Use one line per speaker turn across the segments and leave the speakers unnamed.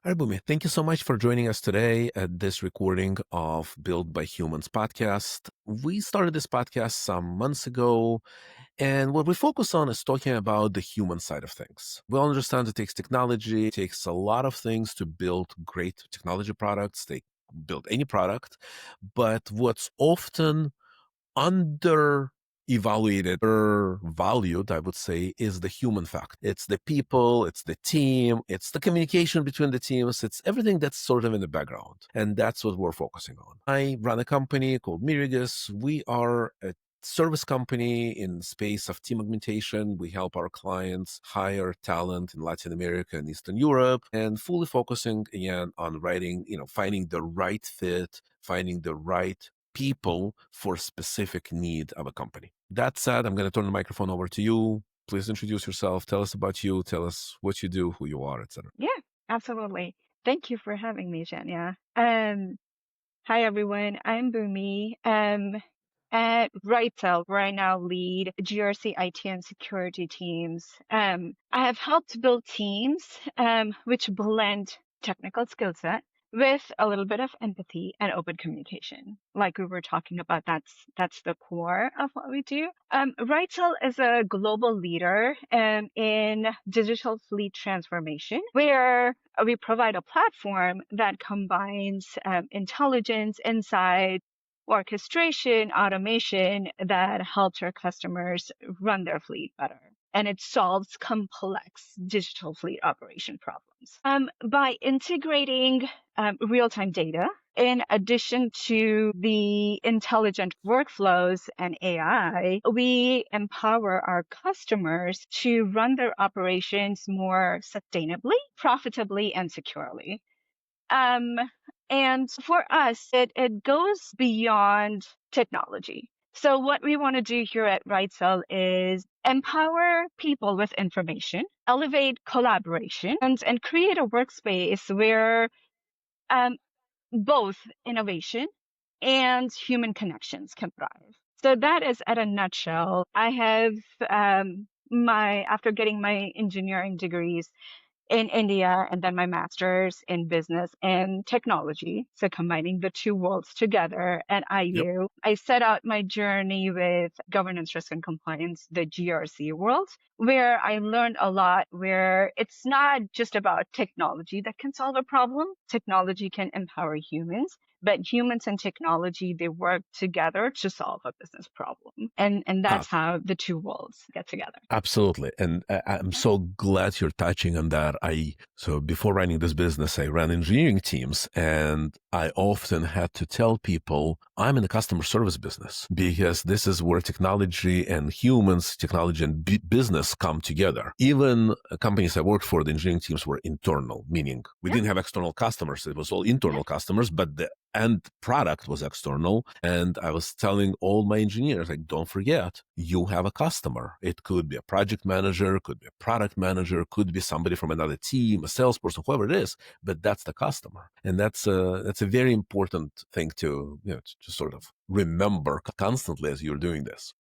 All right, Bhumi, thank you so much for joining us today at this recording of Built by Humans podcast. We started this podcast some months ago, and what we focus on is talking about the human side of things. We all understand it takes technology, it takes a lot of things to build great technology products, they build any product, but what's often under evaluated or valued, I would say, is the human factor. It's the people, it's the team, it's the communication between the teams, it's everything that's sort of in the background. And that's what we're focusing on. I run a company called Mirigos. We are a service company in space of team augmentation. We help our clients hire talent in Latin America and Eastern Europe, and fully focusing again on finding the right fit, finding the right people for specific need of a company. That said, I'm going to turn the microphone over to you. Please introduce yourself. Tell us about you. Tell us what you do, who you are, etc.
Yeah, absolutely. Thank you for having me, Zhenya. Hi everyone. I'm Bhumi. At Ridecell, where I now lead GRC IT and security teams. I have helped build teams, which blend technical skill set with a little bit of empathy and open communication. Like we were talking about, that's the core of what we do. Ridecell is a global leader in digital fleet transformation, where we provide a platform that combines intelligence, insight, orchestration, automation that helps our customers run their fleet better. And it solves complex digital fleet operation problems. By integrating real-time data, in addition to the intelligent workflows and AI, we empower our customers to run their operations more sustainably, profitably, and securely. Um, and for us, it goes beyond technology. So what we want to do here at Ridecell is empower people with information, elevate collaboration, and create a workspace where um, both innovation and human connections can thrive. So that is at a nutshell. I have after getting my engineering degrees in India and then my master's in business and technology. So combining the two worlds together at
Yep.
IU, I set out my journey with governance, risk, and compliance, the GRC world, where I learned a lot, where it's not just about technology that can solve a problem. Technology can empower humans, but humans and technology, they work together to solve a business problem. And that's how the two worlds get together.
Absolutely. And I'm so glad you're touching on that. So before running this business, I ran engineering teams, and I often had to tell people I'm in the customer service business because this is where technology and humans, technology and business come together. Even companies I worked for, the engineering teams were internal, meaning we didn't have external customers. It was all internal customers, but the end product was external. And I was telling all my engineers, like, don't forget, you have a customer. It could be a project manager, could be a product manager, could be somebody from another team, a salesperson, whoever it is, but that's the customer. And that's a very important thing to sort of remember constantly as you're doing this.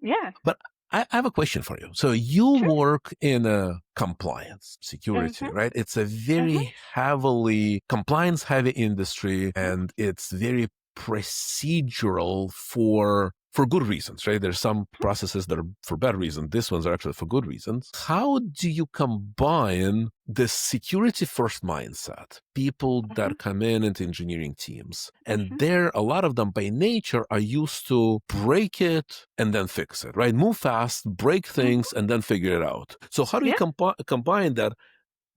Yeah,
But I have a question for you. So you
sure.
work in a compliance security,
Mm-hmm,
right? It's a
mm-hmm,
very heavily compliance heavy industry, and it's very procedural for good reasons, right? There's some processes that are for bad reasons. These ones are actually for good reasons. How do you combine the security first mindset, people
mm-hmm,
that come into engineering teams, and
mm-hmm.
a lot of them by nature are used to break it and then fix it, right? Move fast, break
Mm-hmm.
things, and then figure it out. So how do you
Yeah.
combine that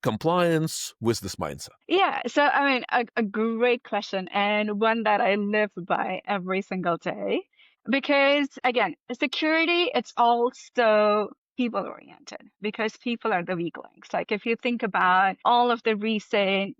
compliance with this mindset?
Yeah. So, I mean, a great question and one that I live by every single day because, again, security, it's also people oriented because people are the weak links. Like, if you think about all of the recent,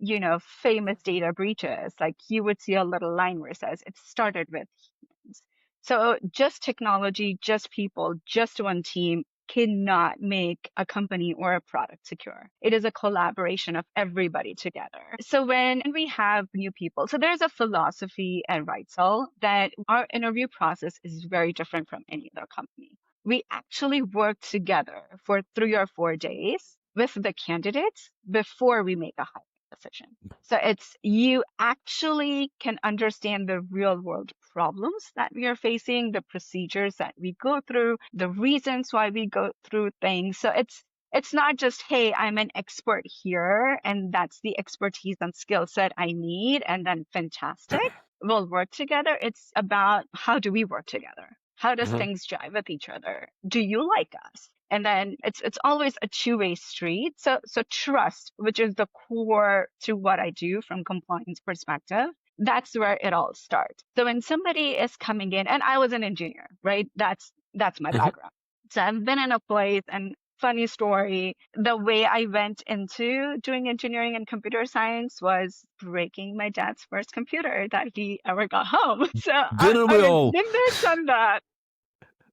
famous data breaches, like you would see a little line where it says it started with humans. So, just technology, just people, just one team cannot make a company or a product secure. It is a collaboration of everybody together. So when we have new people, so there's a philosophy at Ridecell that our interview process is very different from any other company. We actually work together for 3 or 4 days with the candidates before we make a hire. decision. So it's you actually can understand the real world problems that we are facing, the procedures that we go through, the reasons why we go through things. So it's not just, hey, I'm an expert here and that's the expertise and skill set I need, and then fantastic, we'll work together. It's about how do we work together? How does
Mhm.
things jive with each other? Do you like us? And then it's always a two-way street. So trust, which is the core to what I do from compliance perspective, that's where it all starts. So when somebody is coming in, and I was an engineer, right? That's my
Mhm.
background. So I've been in a place, and funny story, the way I went into doing engineering and computer science was breaking my dad's first computer that he ever got home. So
Didn't
I
we
mean,
all?
been there, done that.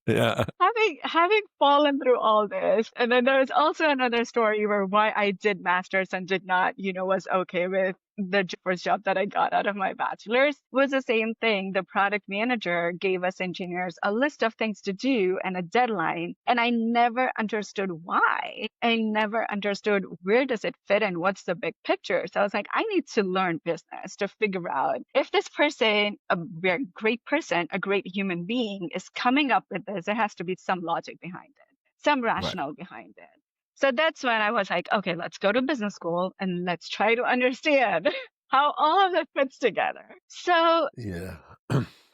Yeah.
Having fallen through all this, and then there's also another story where why I did masters and did not, was okay with the first job that I got out of my bachelor's was the same thing. The product manager gave us engineers a list of things to do and a deadline, and I never understood why. I never understood where does it fit and what's the big picture. So I was like, I need to learn business to figure out if this person, a very great person, a great human being, is coming up with this, there has to be some logic behind it, some
Right.
rationale behind it. So that's when I was like, okay, let's go to business school and let's try to understand how all of it fits together. So
Yeah.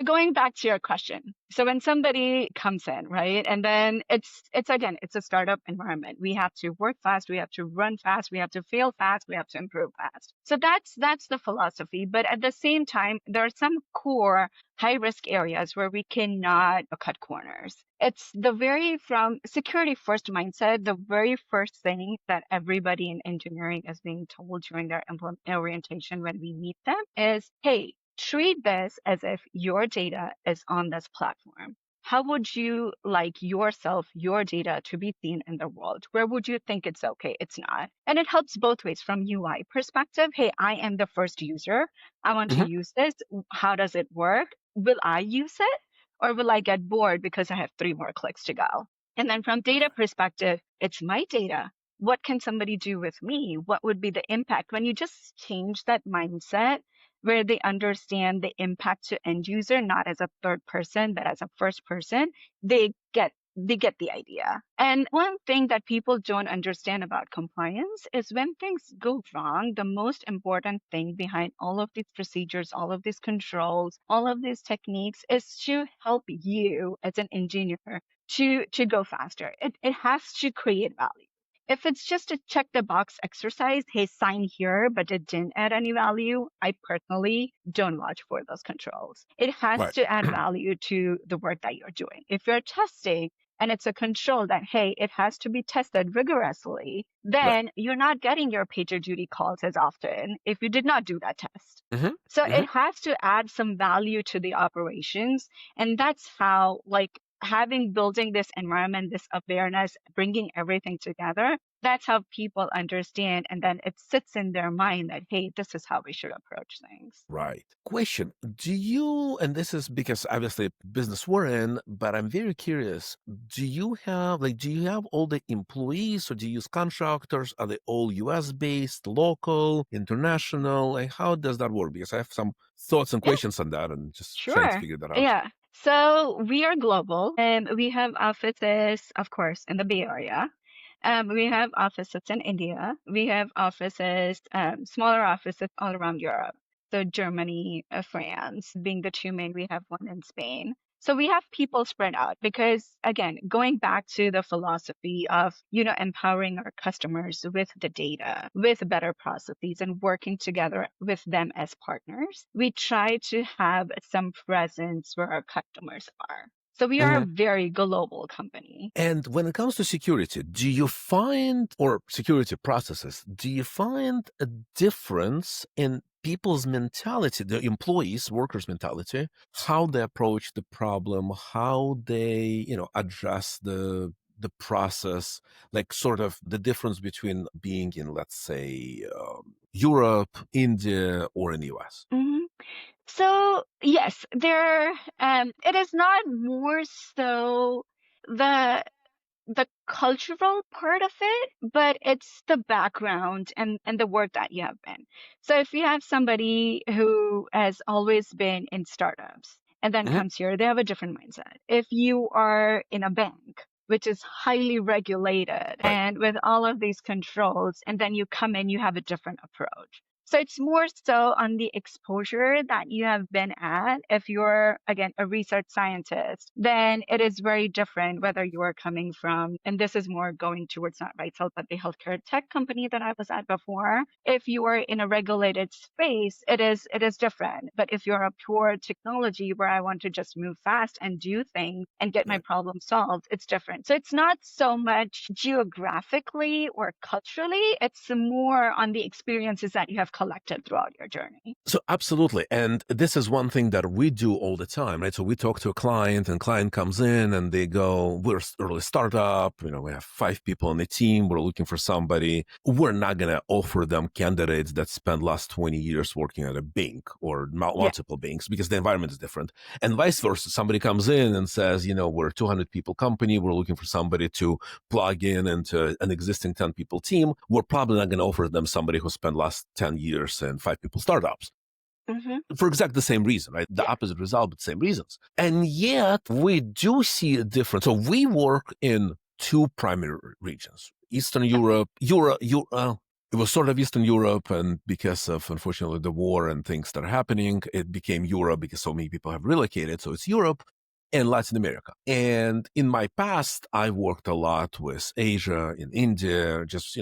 going back to your question, so when somebody comes in, right, and then it's again, it's a startup environment. We have to work fast, we have to run fast, we have to fail fast, we have to improve fast. So that's the philosophy. But at the same time, there are some core high risk areas where we cannot cut corners. It's the very from security first mindset, the very first thing that everybody in engineering is being told during their orientation when we meet them is, hey, treat this as if your data is on this platform. How would you like yourself, your data to be seen in the world? Where would you think it's okay? It's not. And it helps both ways from UI perspective. Hey, I am the first user. I want to
Mhm.
use this. How does it work? Will I use it? Or will I get bored because I have 3 more clicks to go? And then from data perspective, it's my data. What can somebody do with me? What would be the impact? When you just change that mindset, where they understand the impact to end user, not as a third person, but as a first person, they get the idea. And one thing that people don't understand about compliance is when things go wrong, the most important thing behind all of these procedures, all of these controls, all of these techniques is to help you as an engineer to go faster. It has to create value. If it's just a check the box exercise, hey, sign here, but it didn't add any value, I personally don't watch for those controls. It has
Right.
to add value to the work that you're doing. If you're testing and it's a control that, hey, it has to be tested rigorously,
Right.
then you're not getting your pager duty calls as often if you did not do that test.
Mhm.
So it
Mhm.
has to add some value to the operations. And that's how, like, having building this environment, this awareness, bringing everything together, that's how people understand. And then it sits in their mind that, hey, this is how we should approach things.
Right. Question. Do you, and this is because obviously business we're in, but I'm very curious. Do you have all the employees or do you use contractors? Are they all US based, local, international? Like, how does that work? Because I have some thoughts and
Yeah,
questions on that and just trying to
sure.
figure that out.
Yeah. So we are global and we have offices, of course, in the Bay Area. We have offices in India. We have offices, smaller offices all around Europe. So Germany, France being the two main. We have one in Spain. So we have people spread out because, again, going back to the philosophy of, empowering our customers with the data, with better processes and working together with them as partners, we try to have some presence where our customers are. So we are a very global company.
And when it comes to security, do you find, or security processes, do you find a difference in people's mentality, the employees, workers' mentality, how they approach the problem, how they, address the process, like sort of the difference between being in, let's say, Europe, India, or in the US?
Mhm. So yes, there it is not more so the the cultural part of it, but it's the background and the work that you have been. So if you have somebody who has always been in startups and then
Mhm.
comes here, they have a different mindset. If you are in a bank, which is highly regulated
Right.
and with all of these controls, and then you come in, you have a different approach. So it's more so on the exposure that you have been at. If you're, again, a research scientist, then it is very different whether you are coming from, and this is more going towards not Ridecell, but the healthcare tech company that I was at before. If you are in a regulated space, it is different. But if you're a pure technology where I want to just move fast and do things and get my
Right.
problem solved, it's different. So it's not so much geographically or culturally, it's more on the experiences that you have collected throughout your journey.
So absolutely. And this is one thing that we do all the time, right? So we talk to a client and client comes in and they go, we're early startup, we have 5 people on the team. We're looking for somebody. We're not going to offer them candidates that spend last 20 years working at a bank or
Yeah.
multiple banks because the environment is different. And vice versa. Somebody comes in and says, we're a 200 people company. We're looking for somebody to plug in into an existing 10 people team. We're probably not going to offer them somebody who spent last 10 years in 5 people startups
Hmm.
for exactly the same reason, right? The
Yeah.
opposite result, but same reasons. And yet we do see a difference. So we work in 2 primary regions: Eastern
Okay.
Europe, it was sort of Eastern Europe, and because of, unfortunately, the war and things that are happening, it became Europe because so many people have relocated. So it's Europe and Latin America. And in my past, I worked a lot with Asia, in India, just,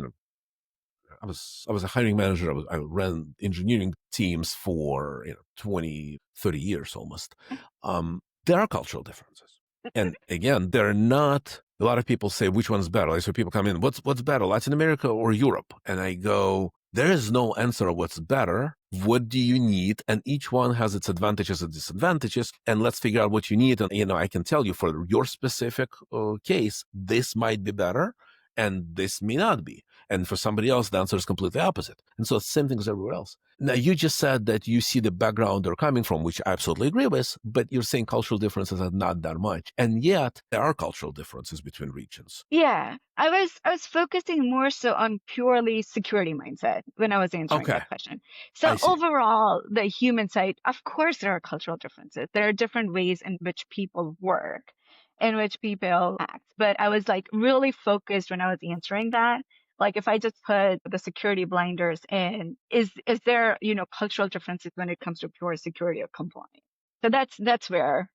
I was a hiring manager. I ran engineering teams for 20, 30 years almost. There are cultural differences, and again, they're not. A lot of people say which one's better. Like, so people come in, what's better, Latin America or Europe? And I go, there is no answer of what's better. What do you need? And each one has its advantages and disadvantages. And let's figure out what you need. And I can tell you for your specific case, this might be better, and this may not be. And for somebody else, the answer is completely opposite. And so it's the same thing as everywhere else. Now, you just said that you see the background they're coming from, which I absolutely agree with, but you're saying cultural differences are not that much. And yet there are cultural differences between regions.
Yeah, I was focusing more so on purely security mindset when I was answering
Okay,
that question. So
I see.
overall, the human side, of course, there are cultural differences. There are different ways in which people work, in which people act. But I was like really focused when I was answering that. Like if I just put the security blinders in, is there, cultural differences when it comes to pure security or compliance? So that's where,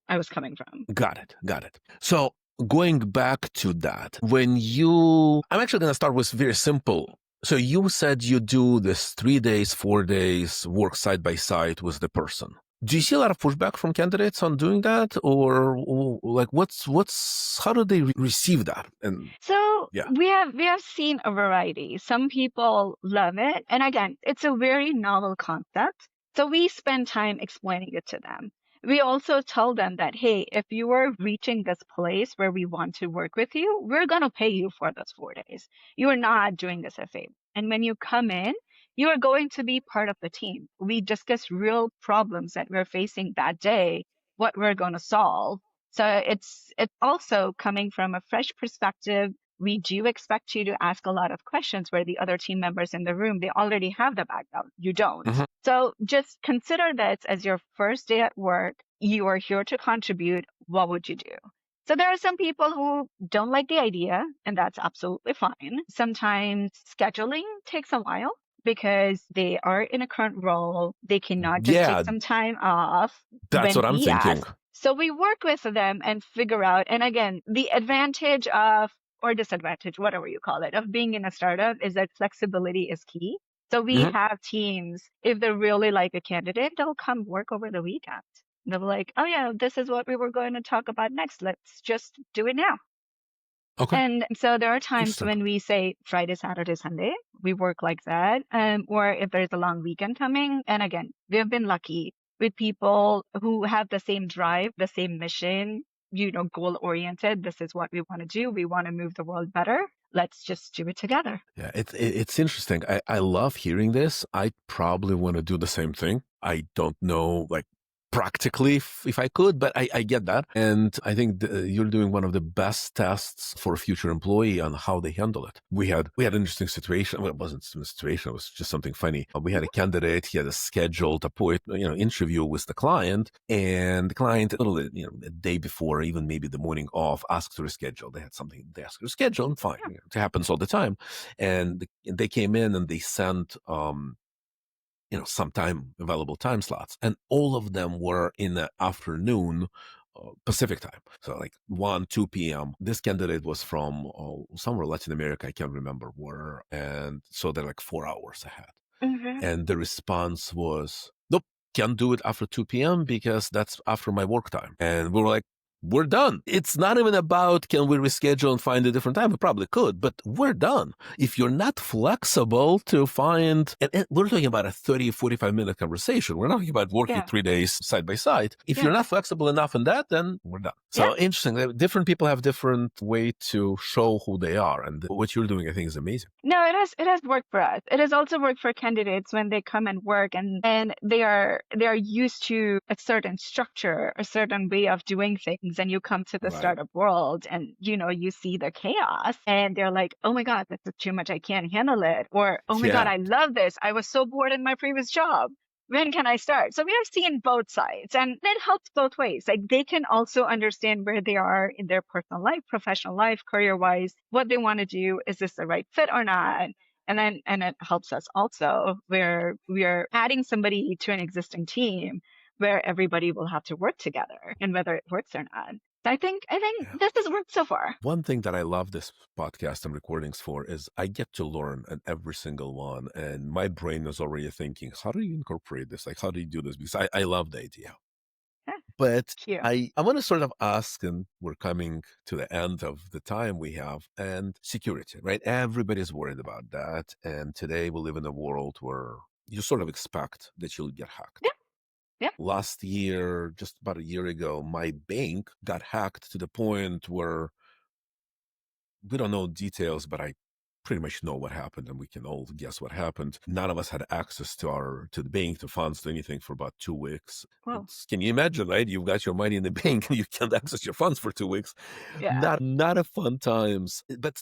I was coming from.
Got it. Got it. So going back to that, I'm actually going to start with very simple. So you said you do this 3 days, 4 days work side by side with the person. Do you see a lot of pushback from candidates on doing that, or like how do they receive that? And
So
yeah.
we have seen a variety. Some people love it, and again, it's a very novel concept. So we spend time explaining it to them. We also tell them that, hey, if you are reaching this place where we want to work with you, we're gonna pay you for those 4 days. You are not doing this a favor. And when you come in, you are going to be part of the team. We discuss real problems that we're facing that day, what we're going to solve. So it's also coming from a fresh perspective. We do expect you to ask a lot of questions where the other team members in the room, they already have the background. You don't.
Mhm.
So just consider this as your first day at work. You are here to contribute. What would you do? So there are some people who don't like the idea, and that's absolutely fine. Sometimes scheduling takes a while because they are in a current role. They cannot just take
Yeah,
some time off
that's
when
what I'm
we
thinking.
ask. So we work with them and figure out, and again, the advantage of, or disadvantage, whatever you call it, of being in a startup is that flexibility is key. So we
Mhm.
have teams, if they really like a candidate, they'll come work over the weekend. They'll be like, oh yeah, this is what we were going to talk about next. Let's just do it now.
Okay,
And so there are times
interesting.
when we say Friday, Saturday, Sunday, we work like that. Or if there's a long weekend coming, and again, we have been lucky with people who have the same drive, the same mission, goal oriented. This is what we want to do. We want to move the world better. Let's just do it together.
Yeah, it's interesting. I love hearing this. I probably want to do the same thing. I don't know, like practically if I could, but I get that. And I think you're doing one of the best tests for a future employee on how they handle it. We had an interesting situation. Well, it wasn't a situation. It was just something funny. We had a candidate. He had a scheduled interview with the client, and the client, a day before, even maybe the morning of, asked to reschedule. They had something they asked to reschedule, and fine.
Yeah.
It happens all the time. And they came in and they sent sometime available time slots. And all of them were in the afternoon Pacific time. So like 1, 2 p.m. This candidate was from somewhere Latin America. I can't remember where. And so they're like 4 hours ahead.
Hmm.
And the response was, nope, can't do it after 2 p.m. because that's after my work time. And we were like, we're done. It's not even about can we reschedule and find a different time. We probably could, but we're done. If you're not flexible to find, and we're talking about a 30, 45-minute conversation. We're not talking about working
Yeah.
3 days side by side. If
Yeah.
you're not flexible enough in that, then we're done.
Yeah.
So interesting. Different people have different way to show who they are. And what you're doing, I think, is amazing.
No, it has worked for us. It has also worked for candidates when they come and work and they are used to a certain structure, a certain way of doing things, and you come to the
Right.
startup world and you see the chaos and they're like, "Oh my God, this is too much. I can't handle it." Or, "Oh my God,
Yeah.
I love this. I was so bored in my previous job. When can I start?" So we have seen both sides and it helps both ways. Like they can also understand where they are in their personal life, professional life, career wise, what they want to do. Is this the right fit or not? And it helps us also where we are adding somebody to an existing team where everybody will have to work together and whether it works or not. I think
Yeah.
this has worked so far.
One thing that I love this podcast and recordings for is I get to learn at every single one. And my brain is already thinking, how do you incorporate this? Like, how do you do this? Because I love the idea.
Yeah,
But
cute.
I want to sort of ask, and we're coming to the end of the time we have, and security, right? Everybody's worried about that. And today we live in a world where you sort of expect that you'll get hacked.
Yeah, yeah.
Last year, just about a year ago, my bank got hacked to the point where we don't know details, but I pretty much know what happened, and we can all guess what happened. None of us had access to the bank, to funds, to anything for about 2 weeks.
Well,
Can you imagine, right? You've got your money in the bank and you can't access your funds for 2 weeks.
yeah.
Not a fun times, but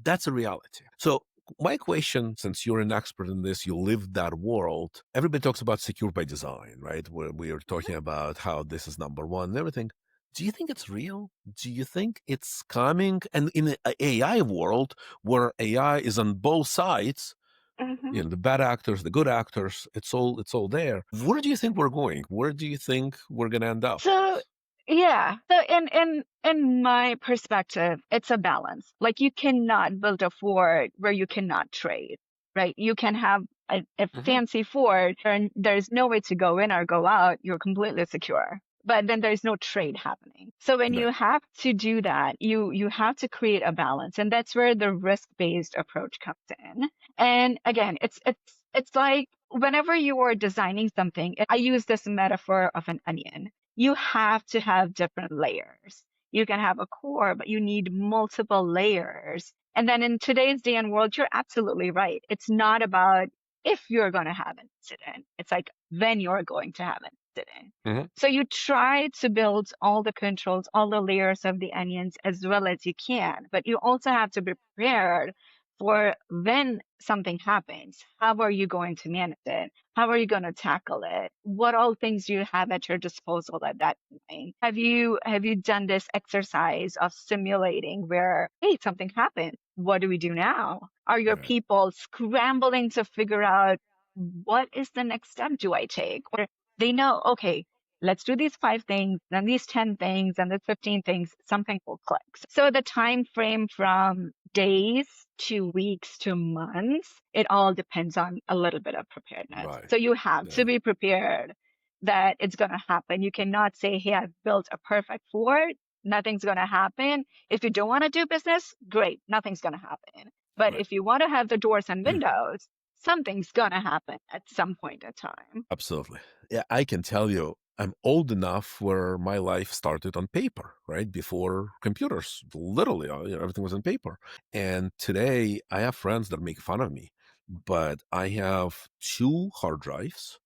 that's a reality. So my question, since you're an expert in this, you live that world. Everybody talks about secure by design, right? Where we are talking about how this is number one and everything. Do you think it's real? Do you think it's coming? And in the AI world, where AI is on both sides,
Hmm.
the bad actors, the good actors, it's all there. Where do you think we're going? Where do you think we're gonna end up?
So yeah. So in my perspective, it's a balance. Like you cannot build a fort where you cannot trade, right? You can have a
Hmm.
fancy fort and there's no way to go in or go out. You're completely secure. But then there's no trade happening. So when you
Right.
have to do that, you have to create a balance. And that's where the risk-based approach comes in. And again, it's like whenever you are designing something, I use this metaphor of an onion. You have to have different layers. You can have a core, but you need multiple layers. And then in today's day and world, you're absolutely right. It's not about if you're going to have an incident. It's like when you're going to have an incident.
Hmm.
So you try to build all the controls, all the layers of the onions as well as you can, but you also have to be prepared for when something happens. How are you going to manage it? How are you going to tackle it? What all things do you have at your disposal at that time? Have you done this exercise of simulating where, hey, something happened. What do we do now? Are your
Right.
people scrambling to figure out what is the next step do I take? Or they know, okay, let's do these 5 things, then these 10 things, and the 15 things, something will click. So the time frame from days to weeks to months, it all depends on a little bit of preparedness.
Right.
So you have to
Yeah.
be prepared that it's going to happen. You cannot say, hey, I've built a perfect fort. Nothing's going to happen. If you don't want to do business, great. Nothing's going to happen. But
Right.
if you want to have the doors and windows, something's going to happen at some point in time.
Absolutely. Yeah, I can tell you, I'm old enough where my life started on paper, right? Before computers, literally, everything was on paper. And today I have friends that make fun of me, but I have 2 hard drives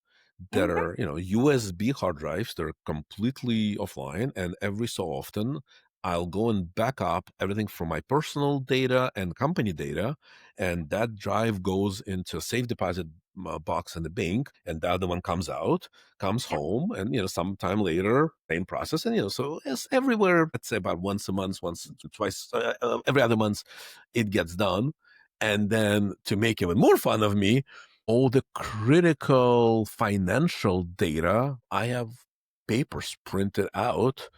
that
Okay.
are, USB hard drives. They're completely offline. And every so often, I'll go and back up everything from my personal data and company data. And that drive goes into a safe deposit box in the bank. And the other one comes out, comes
Yeah.
home. And, sometime later, same process. And, so it's everywhere, let's say about once a month, once, twice, every other month, it gets done. And then to make even more fun of me, all the critical financial data, I have papers printed out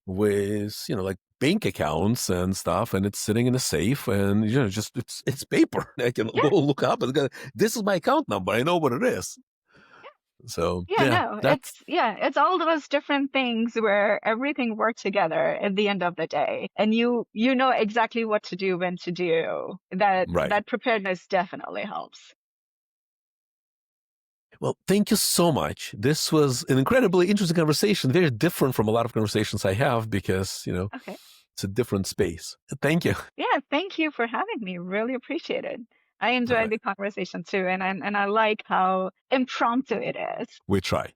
with, like bank accounts and stuff, and it's sitting in a safe, and just it's paper. I can
Yeah.
go look up and go, this is my account number. I know what it is. So
Yeah,
yeah,
no,
that's
it's all those different things where everything works together at the end of the day, and you know exactly what to do when to do.
right.
That preparedness definitely helps.
Well, thank you so much. This was an incredibly interesting conversation, very different from a lot of conversations I have because,
Okay.
it's a different space. Thank you.
Yeah, thank you for having me. Really appreciate it. I
All
enjoyed
right.
the conversation too, and I like how impromptu it is.
We try.